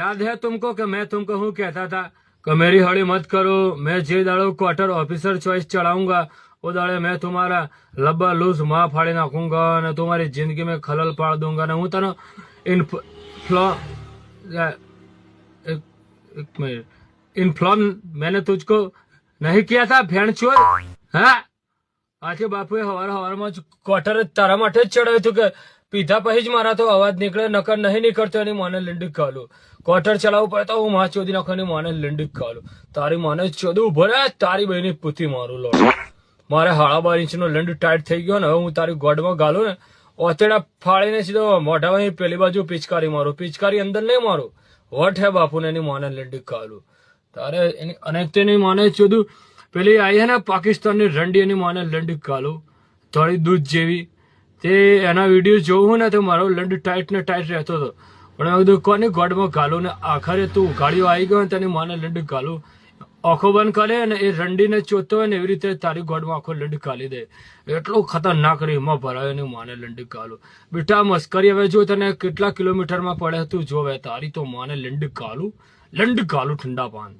याद है तुमको कि मैं तुमको हूँ कहता था कि मेरी हड़ी मत करो, मैं जे दाड़ो क्वार्टर ऑफिसर चॉइस चढ़ाऊंगा वो दाड़े मैं तुम्हारा लब्बा लूज माँ फाड़ी नाखूंगा और तुम्हारी जिंदगी में खलल पाड़ दूंगा ना हूँ तनो इन्फ्लॉन मैंने तुझको नहीं किया था भेड़ चोर। हाँ આજે બાપુએ હવારમાં ક્વાર્ટર તારા માટે જ ચડાવ્યું હતું કે પીધા પછી જ મારા તો અવાજ નીકળે નકર નહીં નીકળતો એની માને લીંડી કાલું ક્વાર્ટર ચલાવવું પડે તો હું માં ચોદી નાખો એની માને લીંડી કાલું તારી માને ચોદું ઉભો રહે તારી બહેની પૂથી મારું લોડ મારે 12.5 ઇંચનો લીંડ ટાઈટ થઈ ગયો ને હવે હું તારી ગોડમાં ગાલું ને ઓતેડા ફાડીને સીધો મોઢામાં પેલી બાજુ પિચકારી મારું પિચકારી અંદર નહીં મારું વટ હે બાપુને એની માને લીંડી કાલું તારે એની અને તેની માને ચોદું પેલી આવી હે ને પાકિસ્તાનની રંડી એની માને લંડ કાલું થોડી દૂધ જેવી તે એના વિડીયો જોવું ને તો મારો લંડ ટાઈટ ને ટાઈટ રહેતો હતો પણ મેં કીધું કોને ગોડમાં ગાલું ને આખરે તું ઉઘાડીઓ આવી ગયો ને તેની માને લંડ ગાલું આંખો બંધ કરે ને એ રંડીને ચોતો હોય ને એવી રીતે તારી ગોડમાં આખો લંડ કાલી દે એટલું ખતરનાક રીમાં ભરાયો એની માને લંડ કાલું બેટા મસ્કરી હવે જો તને કેટલા કિલોમીટરમાં પડે તું જોવે તારી તો માને લંડ કાલું ઠંડા પાન